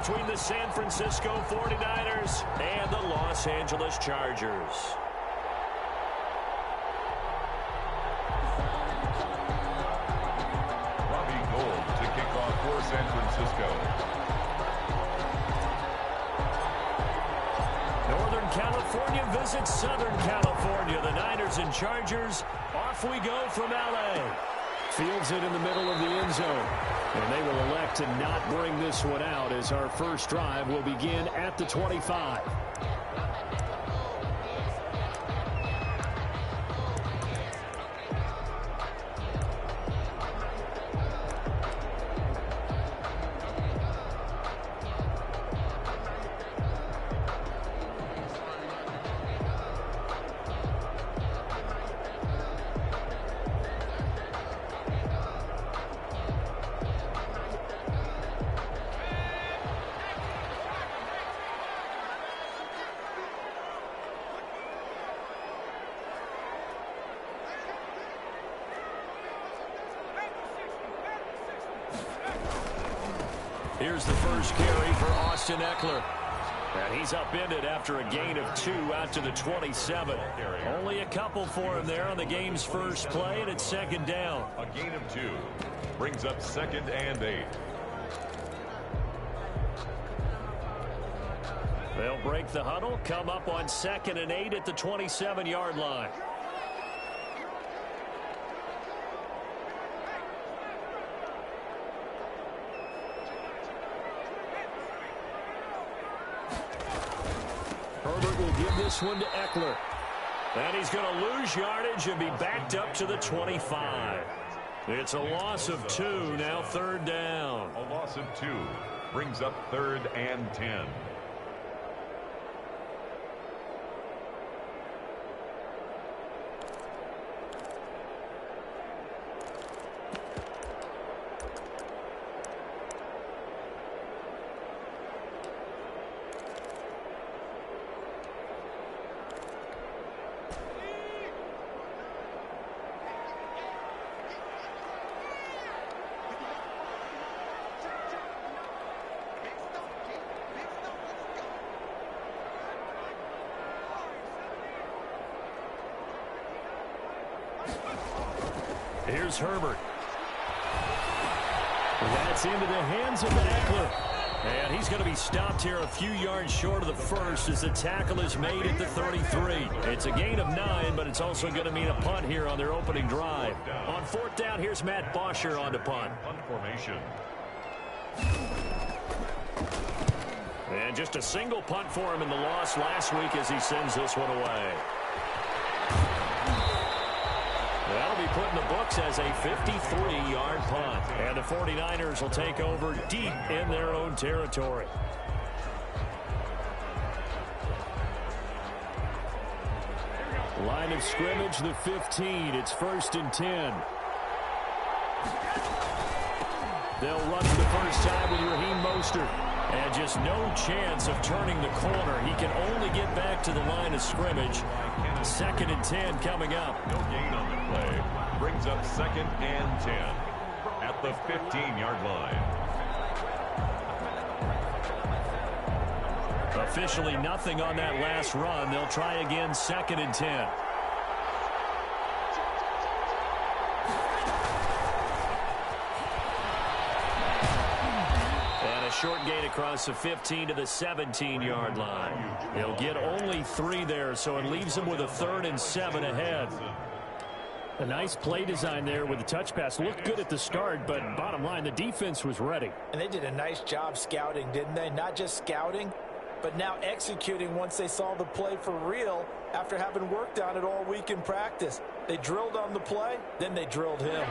between the San Francisco 49ers and the Los Angeles Chargers. To kick off for San Francisco. Northern California visits Southern California. The Niners and Chargers, off we go from L.A. Fields it in the middle of the end zone. And they will elect to not bring this one out as our first drive will begin at the 25. Here's the first carry for Austin Eckler. And he's upended after a gain of 2 out to the 27. Only a couple for him there on the game's first play, and it's second down. A gain of 2 brings up 2nd and 8. They'll break the huddle, come up on 2nd and 8 at the 27-yard line. Herbert will give this one to Eckler. And he's going to lose yardage and be backed up to the 25. It's a loss of 2, now 3rd down. A loss of 2 brings up 3rd and 10. Here's Herbert. That's into the hands of Eckler. And he's going to be stopped here a few yards short of the first as the tackle is made at the 33. It's a gain of 9, but it's also going to mean a punt here on their opening drive. On 4th down, here's Matt Bosher on the punt. Punt formation. And just a single punt for him in the loss last week as he sends this one away. That'll be put in the books as a 53-yard punt. And the 49ers will take over deep in their own territory. Line of scrimmage, the 15. It's 1st and 10. They'll run for the first time with Raheem Mostert. And just no chance of turning the corner. He can only get back to the line of scrimmage. 2nd and 10 coming up. No gain on the play. Brings up 2nd and 10 at the 15-yard line. Officially nothing on that last run. They'll try again 2nd and 10. Short gain across the 15 to the 17-yard line. They'll get only 3 there, so it leaves them with a 3rd and 7 ahead. A nice play design there with the touch pass. Looked good at the start, but bottom line, the defense was ready. And they did a nice job scouting, didn't they? Not just scouting, but now executing once they saw the play for real after having worked on it all week in practice. They drilled on the play, then they drilled him.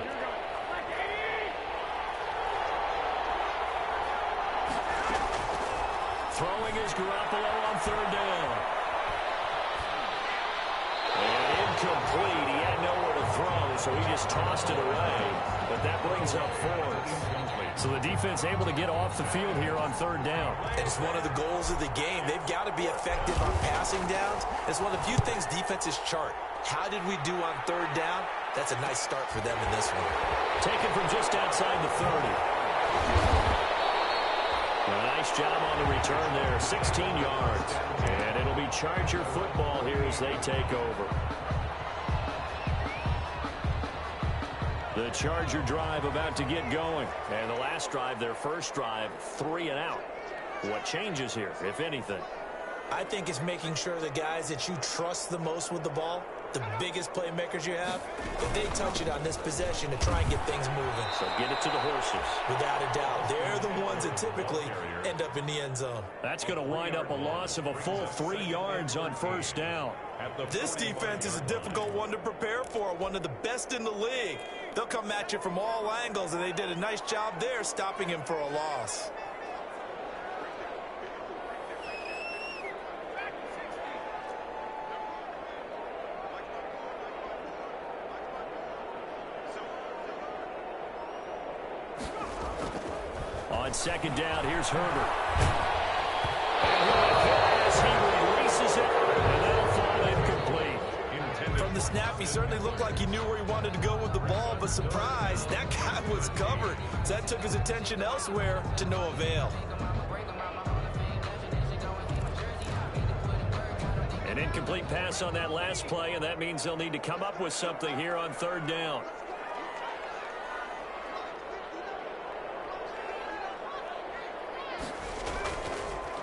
Throwing is Garoppolo on 3rd down. And incomplete. He had nowhere to throw, so he just tossed it away. But that brings up 4th. So the defense able to get off the field here on 3rd down. And it's one of the goals of the game. They've got to be effective on passing downs. It's one of the few things defenses chart. How did we do on 3rd down? That's a nice start for them in this one. Taken from just outside the 30. Nice job on the return there, 16 yards. And it'll be Charger football here as they take over. The Charger drive about to get going. And the last drive, their first drive, 3 and out. What changes here, if anything? I think it's making sure the guys that you trust the most with the ball, the biggest playmakers you have, that they touch it on this possession to try and get things moving. So get it to the horses. Without a doubt. They're the ones that typically end up in the end zone. That's going to wind up a loss of a full 3 yards on first down. This defense is a difficult one to prepare for, one of the best in the league. They'll come at you from all angles, and they did a nice job there stopping him for a loss. On second down, here's Herbert. And as he releases it, and that'll fall incomplete. From the snap, he certainly looked like he knew where he wanted to go with the ball, but surprise, that guy was covered. So that took his attention elsewhere to no avail. An incomplete pass on that last play, and that means they'll need to come up with something here on third down.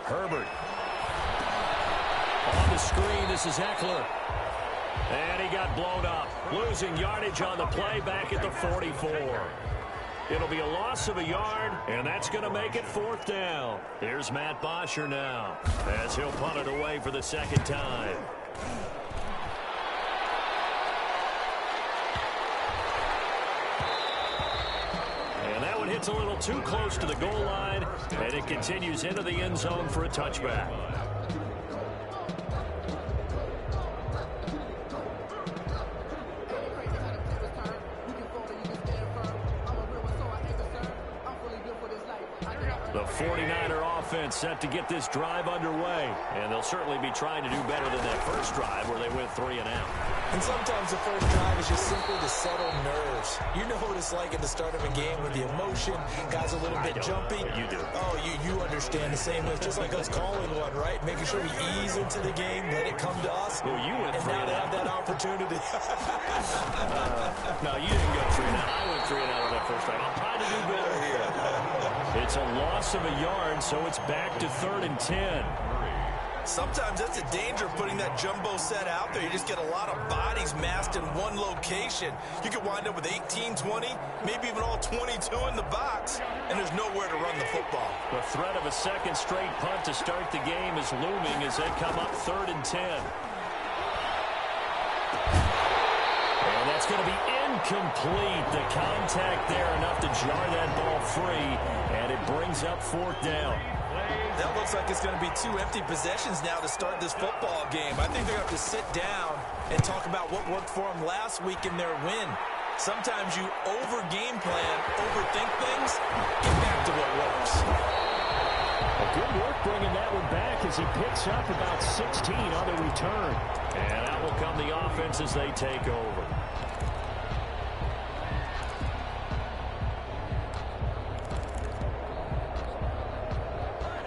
Herbert. On the screen, this is Eckler. And he got blown up. Losing yardage on the play back at the 44. It'll be a loss of a yard, and that's going to make it fourth down. Here's Matt Bosher now, as he'll punt it away for the second time. And that one hits a little too close to the goal line, and it continues into the end zone for a touchback. The 49er offense set to get this drive underway, and they'll certainly be trying to do better than that first drive where they went 3 and out. And sometimes the first drive is just simply to settle nerves. You know what it's like at the start of a game with the emotion, guys a little bit jumpy. You do. Oh, you understand the same way. It's just like us calling one, right? Making sure we ease into the game, let it come to us. Well, you went and 3 now and they out. have that opportunity. No, you didn't go 3 and out. I went 3 and out on that first drive. I'm trying to do better here. It's a loss of a yard, so it's back to 3rd and 10. Sometimes that's the danger of putting that jumbo set out there. You just get a lot of bodies massed in one location. You could wind up with 18, 20, maybe even all 22 in the box, and there's nowhere to run the football. The threat of a second straight punt to start the game is looming as they come up 3rd and 10. And that's going to be incomplete. The contact there enough to jar that ball free, and it brings up 4th down. That looks like it's going to be 2 empty possessions now to start this football game. I think they're going to have to sit down and talk about what worked for them last week in their win. Sometimes you over-game plan, overthink things, get back to what works. Good work bringing that one back as he picks up about 16 on the return. And out will come the offense as they take over.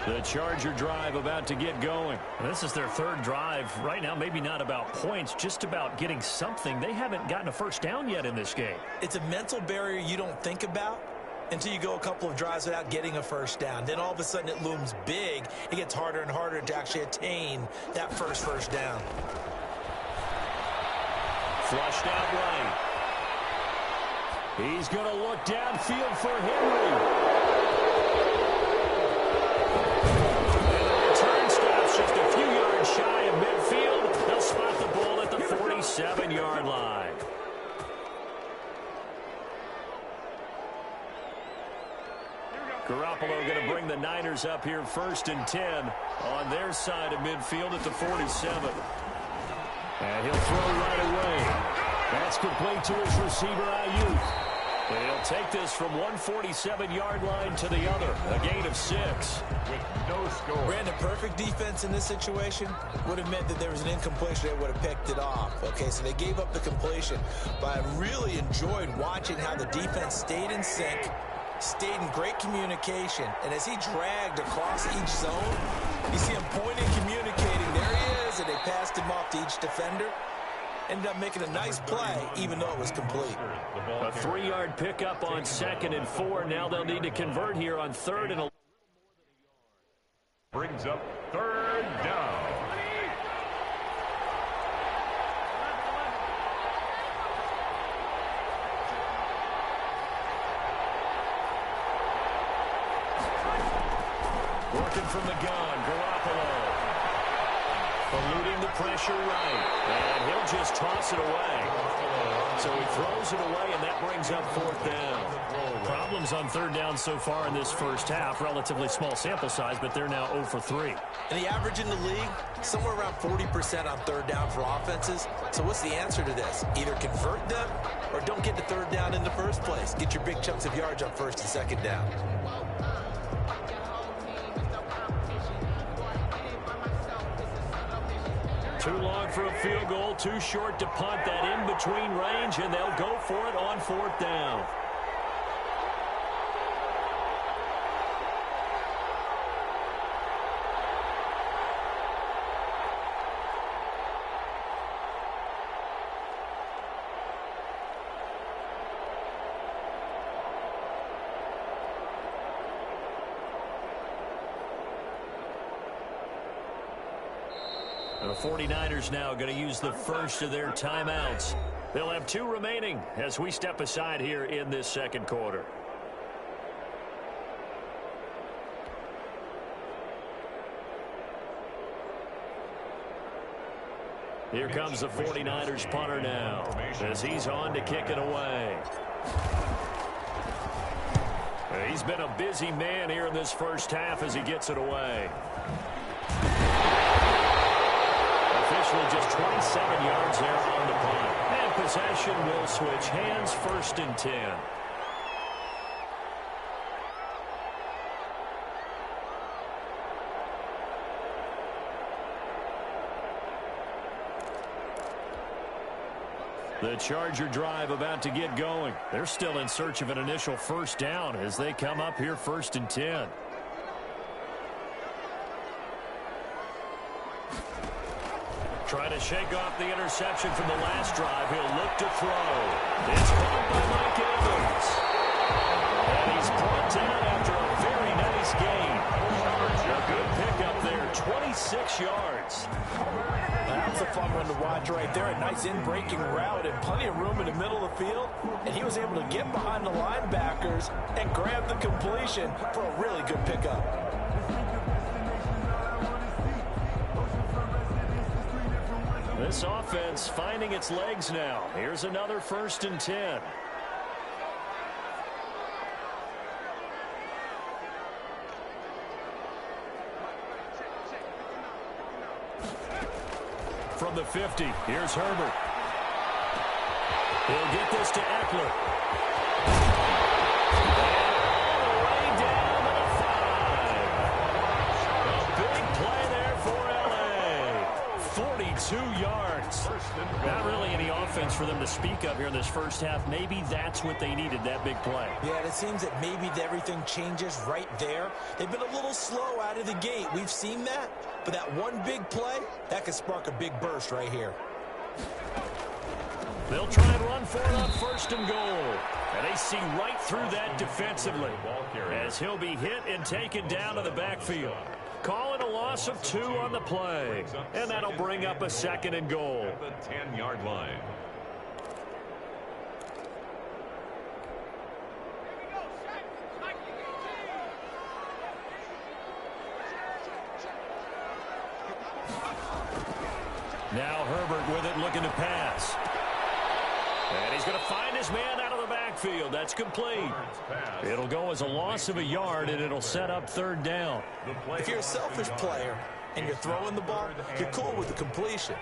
The Charger drive about to get going. This is their 3rd drive. Right now, maybe not about points, just about getting something. They haven't gotten a first down yet in this game. It's a mental barrier you don't think about until you go a couple of drives without getting a first down. Then all of a sudden it looms big. It gets harder and harder to actually attain that first down. Flushed out right. He's going to look downfield for Henry. Just a few yards shy of midfield. They'll spot the ball at the 47-yard line. Garoppolo going to bring the Niners up here 1st and 10 on their side of midfield at the 47. And he'll throw right away. That's complete to his receiver, Ayuk. And he'll take this from 147-yard line to the other. A gain of 6. With no score. Brandon, perfect defense in this situation would have meant that there was an incompletion. They would have picked it off. Okay, so they gave up the completion. But I really enjoyed watching how the defense stayed in sync, stayed in great communication. And as he dragged across each zone, you see him pointing, communicating. There he is, and they passed him off to each defender. Ended up making a nice play, even though it was complete. A 3-yard pickup on 2nd and 4. Now they'll need to convert here on 3rd and 11. Brings up 3rd down. Working from the gun, Garoppolo. Eluding the pressure right. And he'll just toss it away. So he throws it away, and that brings up 4th down. Problems on 3rd down so far in this first half. Relatively small sample size, but they're now 0 for 3. And the average in the league, somewhere around 40% on 3rd down for offenses. So what's the answer to this? Either convert them or don't get the 3rd down in the first place. Get your big chunks of yards on 1st and 2nd down. Too long for a field goal, too short to punt. That in-between range, and they'll go for it on 4th down. The 49ers now going to use the first of their timeouts. They'll have 2 remaining as we step aside here in this second quarter. Here comes the 49ers punter now as he's on to kick it away. He's been a busy man here in this first half as he gets it away. Officially just 27 yards there on the punt. And possession will switch hands, 1st and 10. The Charger drive about to get going. They're still in search of an initial 1st down as they come up here 1st and 10. Trying to shake off the interception from the last drive. He'll look to throw. It's caught by Mike Evans. And he's brought down after a very nice gain. A good pickup there, 26 yards. That's a fun one to watch right there. A nice in-breaking route and plenty of room in the middle of the field. And he was able to get behind the linebackers and grab the completion for a really good pickup. This offense finding its legs now. Here's another 1st and 10. From the 50, here's Herbert. He'll get this to Eckler. And all the way down to the 5. A big play there for L.A. 42 yards. Not really any offense for them to speak of here in this first half. Maybe that's what they needed, that big play. Yeah, it seems that maybe everything changes right there. They've been a little slow out of the gate. We've seen that. But that one big play, that could spark a big burst right here. They'll try and run for it on 1st and goal. And they see right through that defensively as he'll be hit and taken down to the backfield. Calling a loss of 2 on the play. And that'll bring up a 2nd and goal. At the 10-yard line. Now Herbert with it, looking to pass. And he's going to find his man out of the backfield. That's complete. It'll go as a loss of a yard, and it'll set up 3rd down. If you're a selfish player and you're throwing the ball, you're cool with the completion.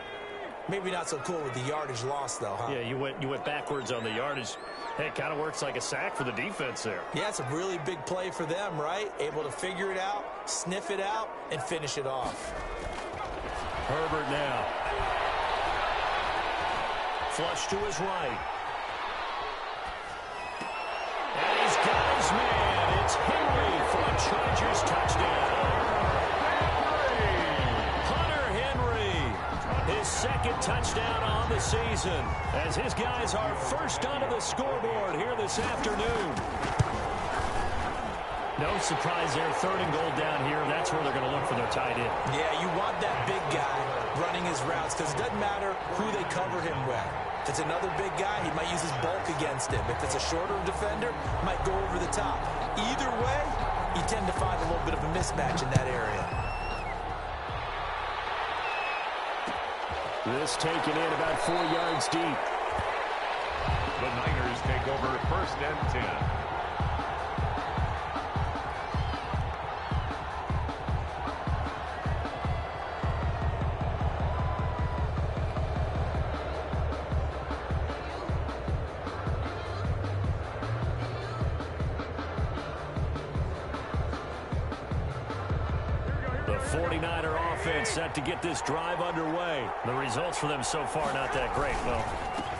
Maybe not so cool with the yardage loss, though, huh? Yeah, you went backwards on the yardage. Hey, it kind of works like a sack for the defense there. Yeah, it's a really big play for them, right? Able to figure it out, sniff it out, and finish it off. Herbert now. Flush to his right. And he's got his man. touchdown on the season as his guys are first onto the scoreboard here this afternoon. No surprise there, 3rd and goal down here. That's where they're going to look for their tight end. Yeah, you want that big guy running his routes because it doesn't matter who they cover him with. If it's another big guy, he might use his bulk against him. If it's a shorter defender, he might go over the top. Either way, you tend to find a little bit of a mismatch in that area. This taken in about 4 yards deep. The Niners take over 1st and 10. The 49er offense set to get this drive underway. The results for them so far not that great. Well,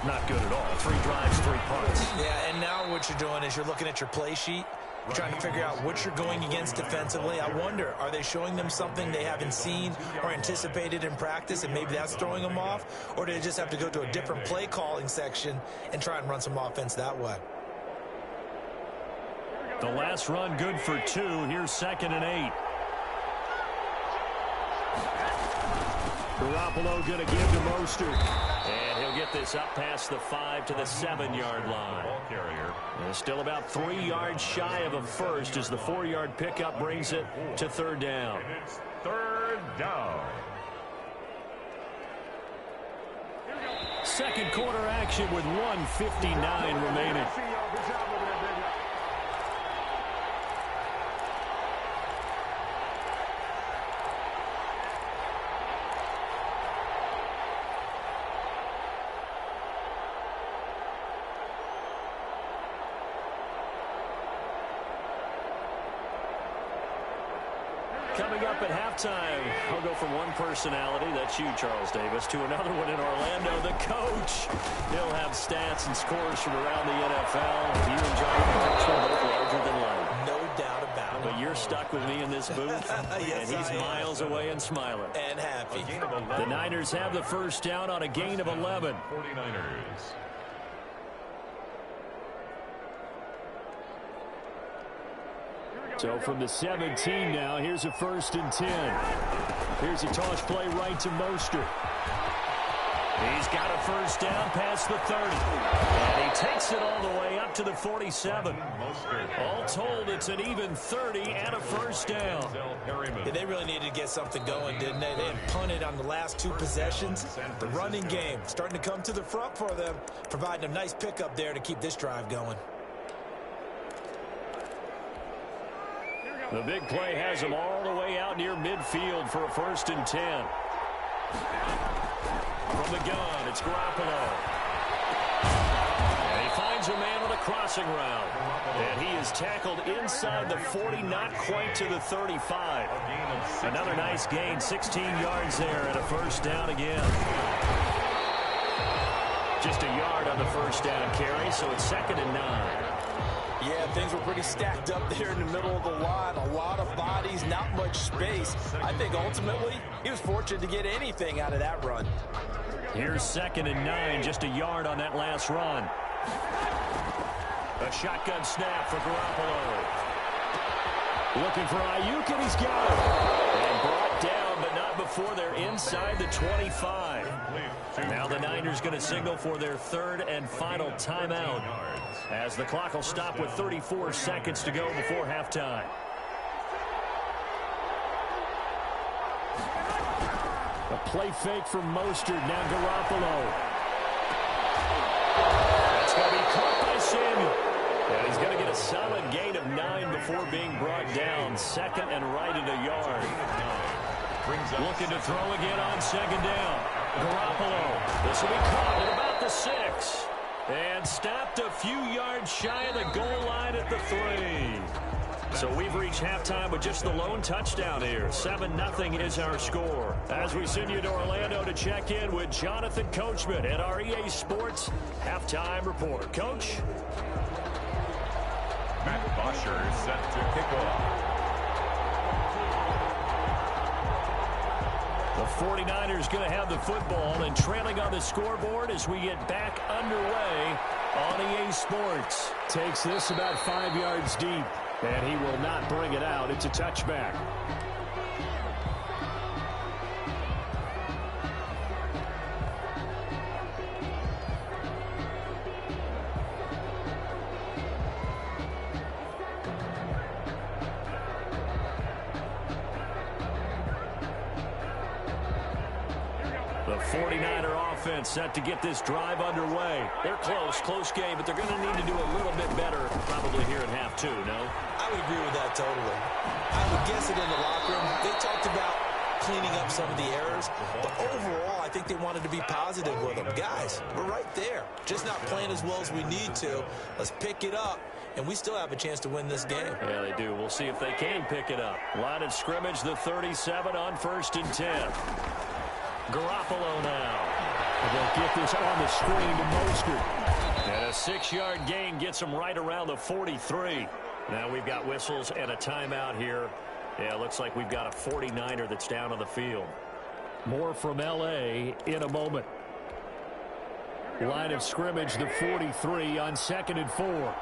not good at all. 3 drives, 3 punts. Yeah, and now what you're doing is you're looking at your play sheet. You're trying to figure out what you're going against defensively. I wonder, are they showing them something they haven't seen or anticipated in practice, and maybe that's throwing them off? Or do they just have to go to a different play calling section and try and run some offense that way? The last run good for 2. Here's 2nd and 8. Garoppolo going to give to Mostert. And he'll get this up past the 5 to the 7-yard line. Ball carrier. And still about 3 yards shy of a first as the 4-yard pickup brings it to 3rd down. And it's 3rd down. Second quarter action with 1:59 remaining. Coming up at halftime, I'll go from one personality, that's you, Charles Davis, to another one in Orlando, the coach. He'll have stats and scores from around the NFL. You and Jonathan Coachman both larger than life. No doubt about it. But you're stuck with me in this booth, Yes, and he's I am. miles away and smiling. And happy. The Niners have the first down on a gain of 11. 49ers. So from the 17 now, here's a 1st and 10. Here's a toss play right to Mostert. He's got a first down past the 30. And he takes it all the way up to the 47. All told, it's an even 30 and a first down. Yeah, they really needed to get something going, didn't they? They had punted on the last 2 possessions. The running game starting to come to the front for them, providing a nice pickup there to keep this drive going. The big play has him all the way out near midfield for a 1st and 10. From the gun, it's Garoppolo. And he finds a man with a crossing route. And he is tackled inside the 40, not quite to the 35. Another nice gain, 16 yards there, and a first down again. Just a yard on the first down carry, so it's 2nd and 9. Yeah, things were pretty stacked up there in the middle of the line. A lot of bodies, not much space. I think ultimately he was fortunate to get anything out of that run. Here's 2nd and 9, just a yard on that last run. A shotgun snap for Garoppolo. Looking for Ayuk, and he's got it. And brought down, but not before they're inside the 25. Now the Niners going to signal for their 3rd and final timeout, as the clock will stop with 34 seconds to go before halftime. A play fake from Mostert, now Garoppolo. That's going to be caught by Samuel. And he's going to get a solid gain of 9 before being brought down. 2nd and right at a yard. Looking to throw again on 2nd down. Garoppolo. This will be caught at about the 6. And stopped a few yards shy of the goal line at the 3. So we've reached halftime with just the lone touchdown here. 7-0 is our score. As we send you to Orlando to check in with Jonathan Coachman at our EA Sports Halftime Report. Coach? Matt Bosher is set to kick off. The 49ers going to have the football and trailing on the scoreboard as we get back underway on EA Sports. Takes this about 5 yards deep, and he will not bring it out. It's a touchback. The 49er offense set to get this drive underway. They're close game, but they're going to need to do a little bit better probably here in half two, no? I would agree with that totally. I would guess it in the locker room. They talked about cleaning up some of the errors, but overall, I think they wanted to be positive with them. Guys, we're right there. Just not playing as well as we need to. Let's pick it up, and we still have a chance to win this game. Yeah, they do. We'll see if they can pick it up. Line of scrimmage, the 37 on 1st and 10. Garoppolo now. They'll get this on the screen to Mostert. And a 6-yard gain gets them right around the 43. Now we've got whistles and a timeout here. Yeah, looks like we've got a 49er that's down on the field. More from L.A. in a moment. Line of scrimmage, the 43 on 2nd and 4.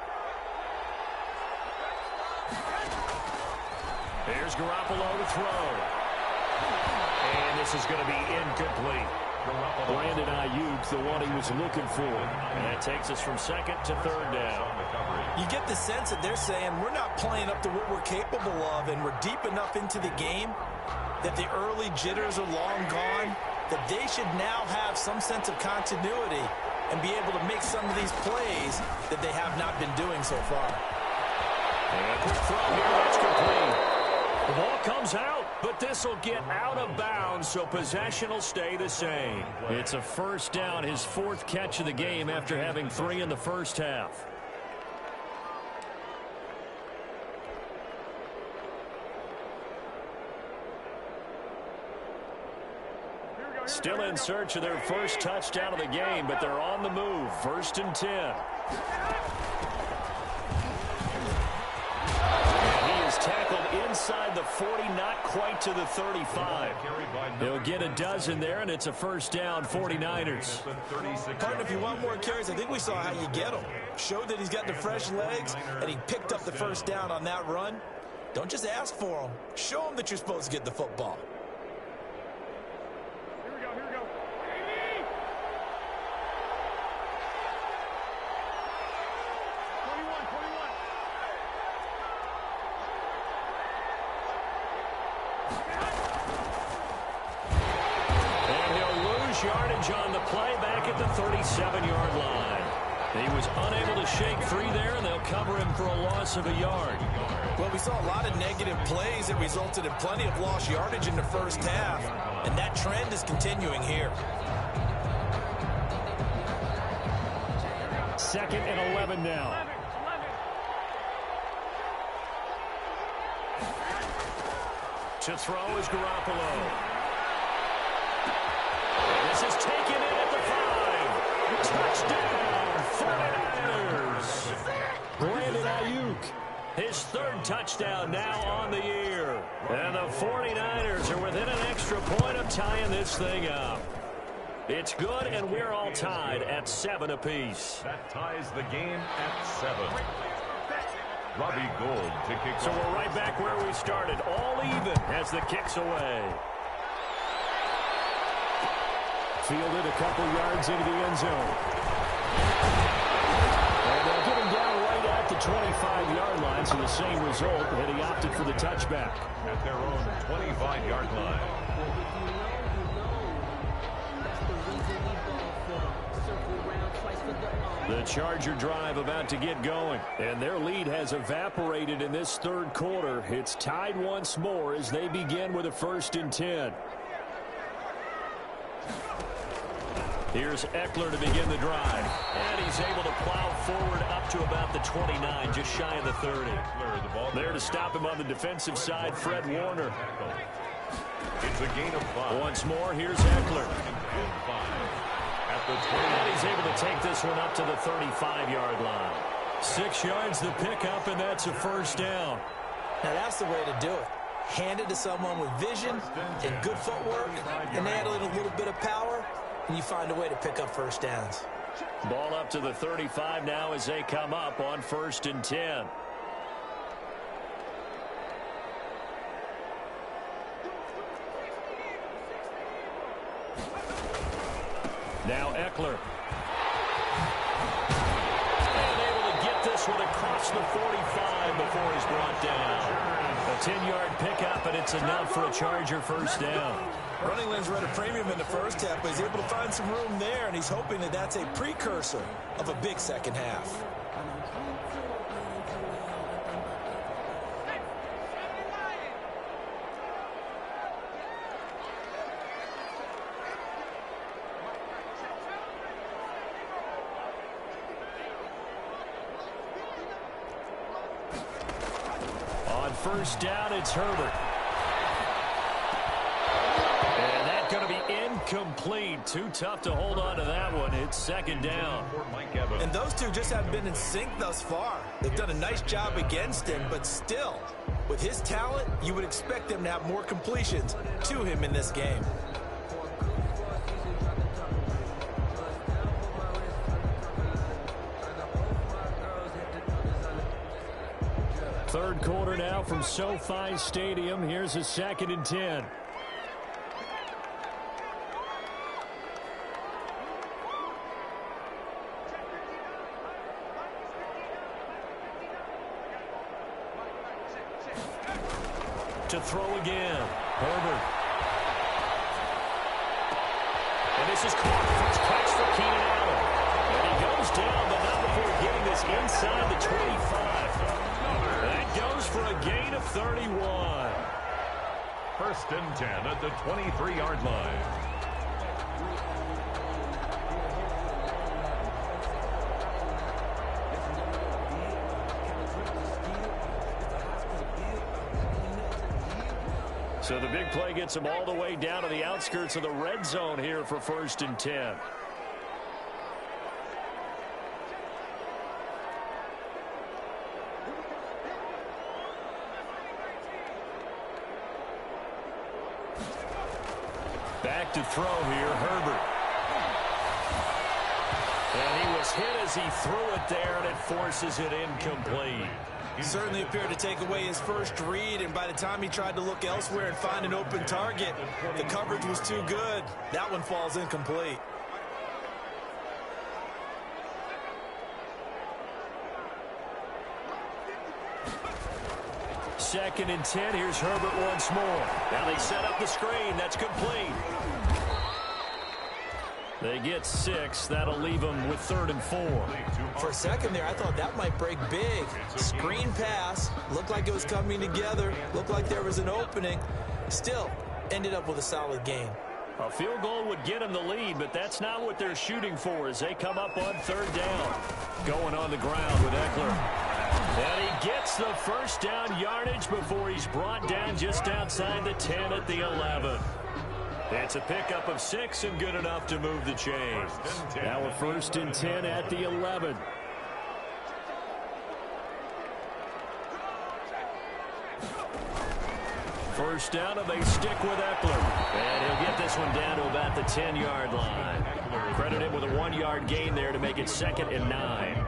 Here's Garoppolo to throw. And this is going to be incomplete. Brandon Ayuk, the one he was looking for. And that takes us from 2nd to 3rd down. You get the sense that they're saying we're not playing up to what we're capable of, and we're deep enough into the game that the early jitters are long gone, that they should now have some sense of continuity and be able to make some of these plays that they have not been doing so far. And a quick throw here, that's complete. The ball comes out, but this will get out of bounds, so possession will stay the same. It's a 1st down, his 4th catch of the game after having 3 in the first half. Still in search of their first touchdown of the game, but they're on the move. 1st and 10. And he is tackled inside the 40, not quite to the 35. They'll get a dozen there, and it's a 1st down, 49ers. Partner, if you want more carries, I think we saw how you get them. Showed that he's got the fresh legs, and he picked up the 1st down on that run. Don't just ask for them. Show them that you're supposed to get the football. Yardage on the play back at the 37-yard line. He was unable to shake free there, and they'll cover him for a loss of a yard. Well, we saw a lot of negative plays that resulted in plenty of lost yardage in the first half, and that trend is continuing here. 2nd and 11 now. To throw is Garoppolo. This is taken in at the 5. Touchdown, 49ers. Brandon Ayuk, his 3rd touchdown now on the year. And the 49ers are within an extra point of tying this thing up. It's good, and we're all tied at 7 apiece. That ties the game at 7. Robbie Gould to kick. So we're right back where we started, all even as the kick's away. Fielded a couple yards into the end zone. And they'll get him down right at the 25-yard line, so the same result, and he opted for the touchback. At their own 25-yard line. The Charger drive about to get going, and their lead has evaporated in this 3rd quarter. It's tied once more as they begin with a 1st and 10. Here's Eckler to begin the drive. And he's able to plow forward up to about the 29, just shy of the 30. There to stop him on the defensive side, Fred Warner. It's a gain of 5. Once more, here's Eckler. At the 20. And he's able to take this one up to the 35-yard line. 6 yards the pickup, and that's a 1st down. Now, that's the way to do it. Hand it to someone with vision and good footwork, and add a little bit of power, and you find a way to pick up first downs. Ball up to the 35 now as they come up on 1st and 10. Now Eckler. And able to get this one across the 45 before he's brought down. A 10-yard pickup, and it's enough for a Charger first down. Running lanes were at a premium in the first half, but he's able to find some room there, and he's hoping that that's a precursor of a big second half. First down, it's Herbert. And that's going to be incomplete. Too tough to hold on to that one. It's 2nd down. And those two just haven't been in sync thus far. They've done a nice job against him, but still, with his talent, you would expect them to have more completions to him in this game. Third quarter now from SoFi Stadium. Here's a 2nd and 10. To throw again. Herbert. And this is caught. First catch for Keenan Allen. And he goes down, but not before getting this inside the 25. That goes for a gain of 31. 1st and 10 at the 23-yard line. So the big play gets him all the way down to the outskirts of the red zone here for 1st and 10. Back to throw here, Herbert. And he was hit as he threw it there, and it forces it incomplete. He certainly appeared to take away his first read, and by the time he tried to look elsewhere and find an open target, the coverage was too good. That one falls incomplete. Second and 10. Here's Herbert once more. Now they set up the screen. That's complete. They get 6. That'll leave them with 3rd and 4. For a second there, I thought that might break big. Screen pass. Looked like it was coming together. Looked like there was an opening. Still, ended up with a solid gain. A field goal would get them the lead, but that's not what they're shooting for as they come up on 3rd down. Going on the ground with Eckler. And he gets the first down yardage before he's brought down just outside the 10 at the 11. It's a pickup of 6 and good enough to move the chains. Now a 1st and 10 at the 11. First down, and they stick with Eckler. And he'll get this one down to about the 10-yard line. Credited with a 1-yard gain there to make it 2nd and 9.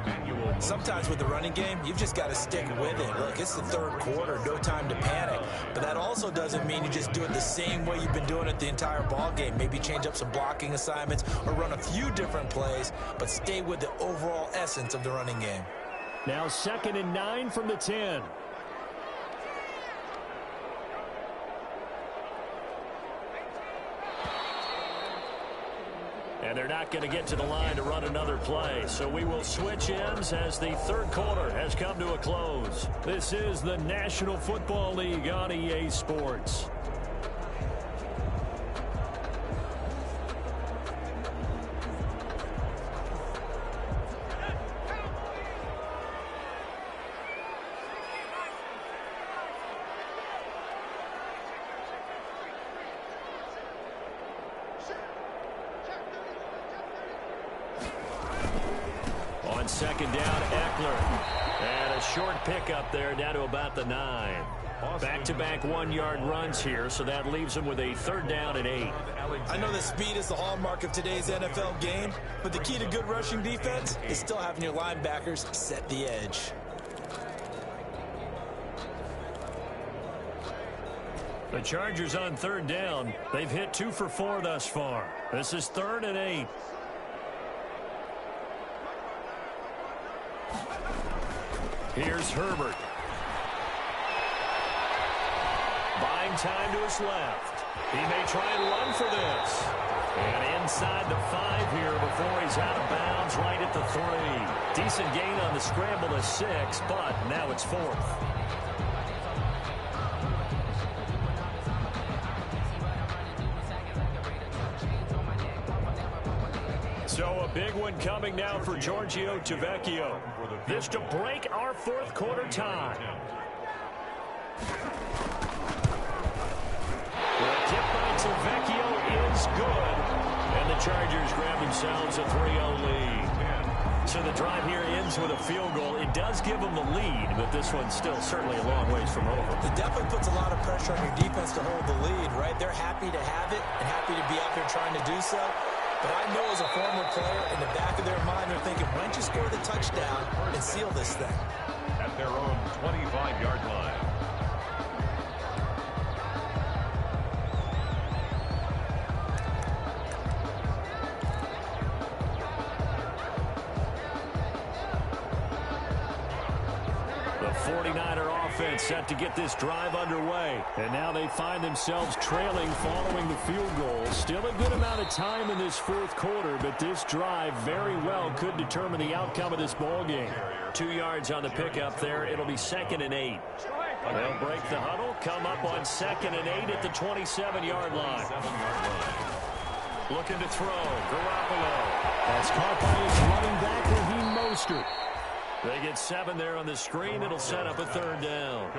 Sometimes with the running game, you've just got to stick with it. Look, it's the 3rd quarter, no time to panic. But that also doesn't mean you just do it the same way you've been doing it the entire ball game. Maybe change up some blocking assignments or run a few different plays, but stay with the overall essence of the running game. Now 2nd and 9 from the 10. And they're not going to get to the line to run another play. So we will switch ends as the 3rd quarter has come to a close. This is the National Football League on EA Sports. Second down, Eckler. And a short pickup there down to about the 9. Back-to-back one-yard runs here, so that leaves them with a 3rd down and 8. I know that speed is the hallmark of today's NFL game, but the key to good rushing defense is still having your linebackers set the edge. The Chargers on 3rd down. They've hit 2 for 4 thus far. This is 3rd and 8. Here's Herbert. Buying time to his left. He may try and run for this. And inside the 5 here before he's out of bounds right at the 3. Decent gain on the scramble to 6, but now it's 4th. So a big one coming now for Giorgio Tavecchio. This to break our 4th quarter tie. The tip by Tavecchio is good. And the Chargers grab themselves a 3-0 lead. So the drive here ends with a field goal. It does give them the lead, but this one's still certainly a long ways from over. It definitely puts a lot of pressure on your defense to hold the lead, right? They're happy to have it and happy to be out there trying to do so. But I know as a former player, in the back of their mind, they're thinking, why don't you score the touchdown and seal this thing? At their own 25-yard line. The 49er offense set to get this drive underway. And now they find themselves trailing following the field goal. Still a good amount of time in this 4th quarter, but this drive very well could determine the outcome of this ball game. 2 yards on the pickup there. It'll be 2nd and 8. They'll break the huddle, come up on 2nd and 8 at the 27-yard line. Looking to throw. Garoppolo. That's caught by his running back, Raheem Mostert. They get 7 there on the screen. It'll set up a 3rd down.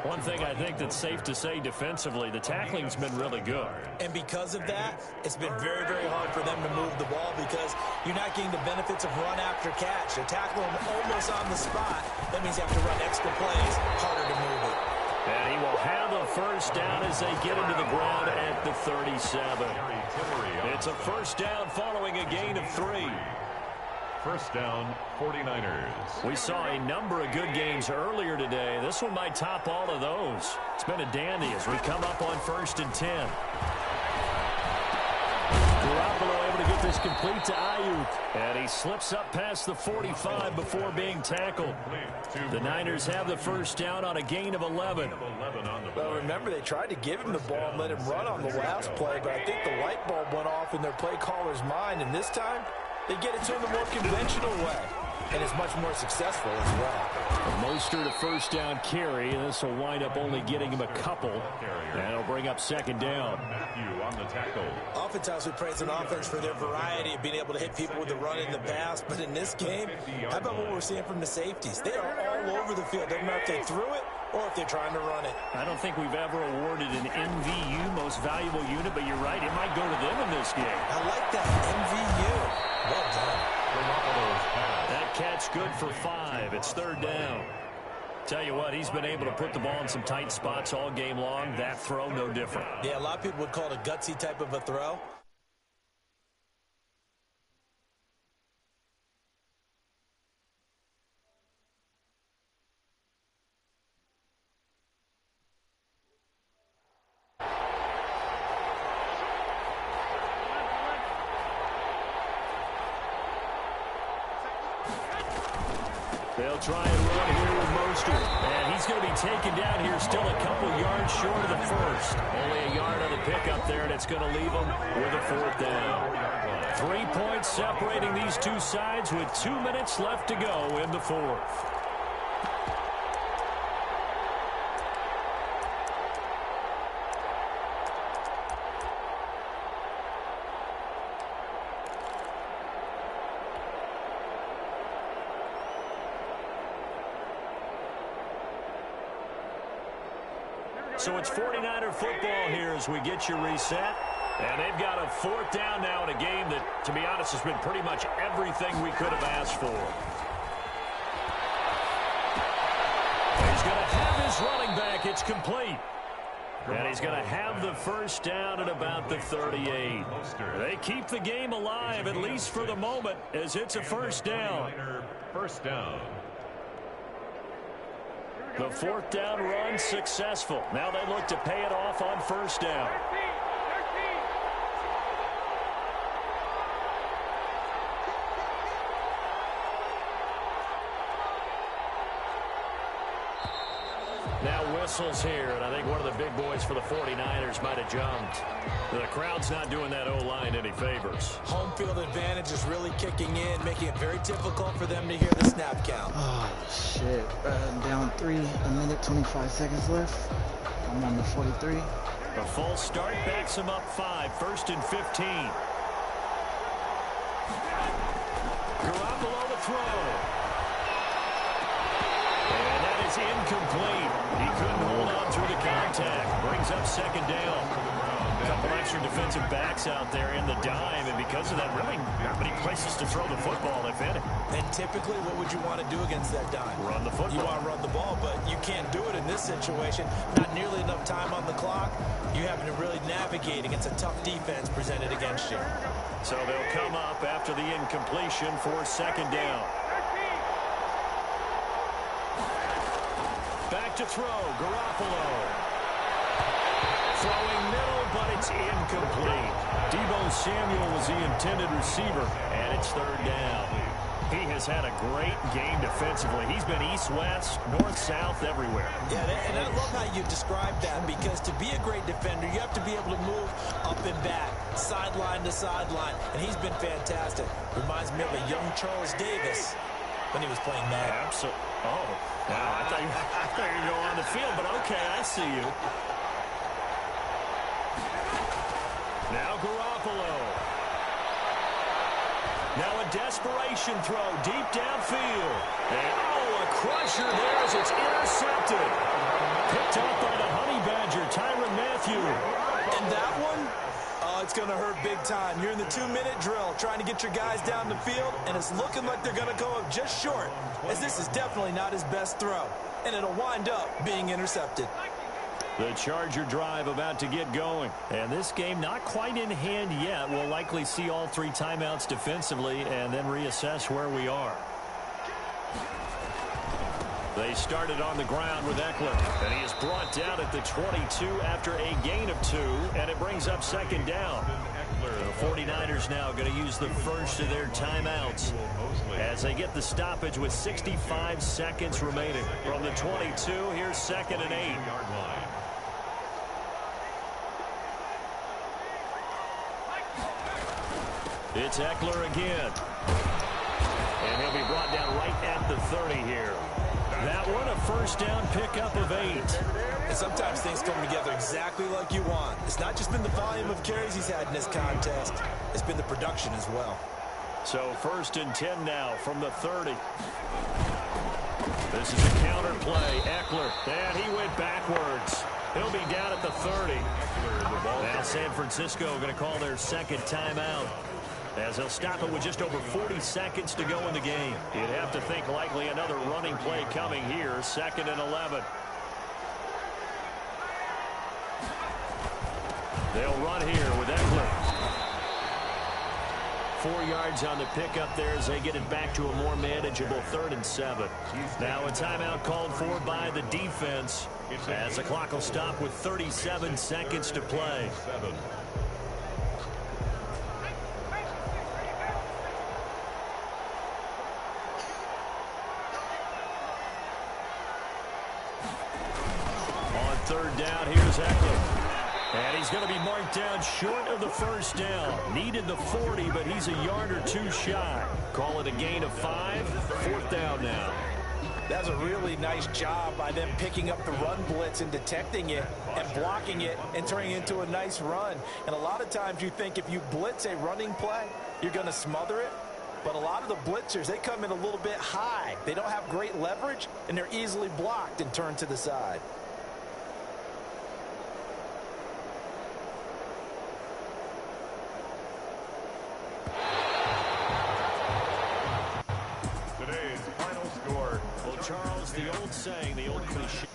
One thing I think that's safe to say defensively, the tackling's been really good. And because of that, it's been very, very hard for them to move the ball because you're not getting the benefits of run after catch. You tackle them almost on the spot. That means you have to run extra plays, harder to move it. And he will have a 1st down as they get into the ground at the 37. It's a 1st down following a gain of 3. 1st down, 49ers. We saw a number of good games earlier today. This one might top all of those. It's been a dandy as we come up on 1st and 10. Garoppolo able to get this complete to Ayuk. And he slips up past the 45 before being tackled. The Niners have the 1st down on a gain of 11. Well, remember, they tried to give him the ball and let him run on the last play, but I think the light bulb went off in their play caller's mind, and this time, they get it to him the more conventional way, and it's much more successful as well. Mostert a 1st down carry, and this will wind up only getting him a couple. And it'll bring up 2nd down. Matthew on the tackle. Oftentimes we praise an offense for their variety of being able to hit people with the run in the pass, but in this game, how about what we're seeing from the safeties? They are all over the field. Doesn't matter if they threw it or if they're trying to run it. I don't think we've ever awarded an MVU, most valuable unit, but you're right, it might go to them in this game. I like that, MVU. Well done. That catch good for 5. It's 3rd down. Tell you what, he's been able to put the ball in some tight spots all game long. That throw, no different. Yeah, a lot of people would call it a gutsy type of a throw. They'll try and run here with Mostert. And he's going to be taken down here still a couple yards short of the 1st. Only a yard on the pickup there, and it's going to leave him with a 4th down. 3 points separating these two sides with 2 minutes left to go in the 4th. So it's 49er football here as we get you reset. And they've got a 4th down now in a game that, to be honest, has been pretty much everything we could have asked for. He's going to have his his running back. It's complete. And he's going to have the first down at about the 38. They keep the game alive, at least for the moment, as it's a first down. First down. The fourth down run successful. Now they look to pay it off on first down. Now whistles here, and I think one of the big boys for the 49ers might have jumped. The crowd's not doing that O-line any favors. Home field advantage is really kicking in, making it very difficult for them to hear the snap count. Oh, shit. Down 3, a minute, 25 seconds left. I'm on the 43. A false start backs him up 5, first and 15. Garoppolo to throw. And that is incomplete. He couldn't hold on through the contact. Brings up second down. A couple extra defensive backs out there in the dime, and because of that, really not many places to throw the football, if any. And typically, what would you want to do against that dime? Run the football. You want to run the ball, but you can't do it in this situation. Not nearly enough time on the clock. You having to really navigate against a tough defense presented against you. So they'll come up after the incompletion for second down. Back to throw, Garoppolo. Throwing middle, but it's incomplete. Deebo Samuel was the intended receiver, and it's third down. He has had a great game defensively. He's been east-west, north-south, everywhere. Yeah, and I love how you described that, because to be a great defender, you have to be able to move up and back, sideline to sideline, and he's been fantastic. Reminds me of a young Charles Davis when he was playing Madden. Absolutely. Oh, wow, I thought you were going to go on the field, but okay, I see you. Now Garoppolo. Now a desperation throw deep downfield. And, oh, a crusher there as it's intercepted. Picked up by the Honey Badger, Tyrann Mathieu. And that one, it's going to hurt big time. You're in the 2-minute drill trying to get your guys down the field, and it's looking like they're going to go up just short, as this is definitely not his best throw. And it'll wind up being intercepted. The Charger drive about to get going. And this game not quite in hand yet. We'll likely see all 3 timeouts defensively and then reassess where we are. They started on the ground with Eckler, and he is brought down at the 22 after a gain of 2, and it brings up second down. The 49ers now going to use the first of their timeouts as they get the stoppage with 65 seconds remaining. From the 22, here's second and 8. It's Eckler again. And he'll be brought down right at the 30 here. That one, a first down pickup of 8. And sometimes things come together exactly like you want. It's not just been the volume of carries he's had in this contest. It's been the production as well. So first and 10 now from the 30. This is a counter play. Eckler, and he went backwards. He'll be down at the 30. Now San Francisco going to call their second timeout, as they'll stop it with just over 40 seconds to go in the game. You'd have to think likely another running play coming here, second and 11. They'll run here with Eckler. 4 yards on the pickup there as they get it back to a more manageable third and 7. Now a timeout called for by the defense, as the clock will stop with 37 seconds to play. Third down, here's Eckler. And he's going to be marked down short of the first down. Needed the 40, but he's a yard or 2 shy. Call it a gain of 5. Fourth down now. That's a really nice job by them picking up the run blitz and detecting it and blocking it and turning it into a nice run. And a lot of times you think if you blitz a running play, you're going to smother it. But a lot of the blitzers, they come in a little bit high. They don't have great leverage, and they're easily blocked and turned to the side. Today's final score. Well, Charles, the old saying, the old cliche.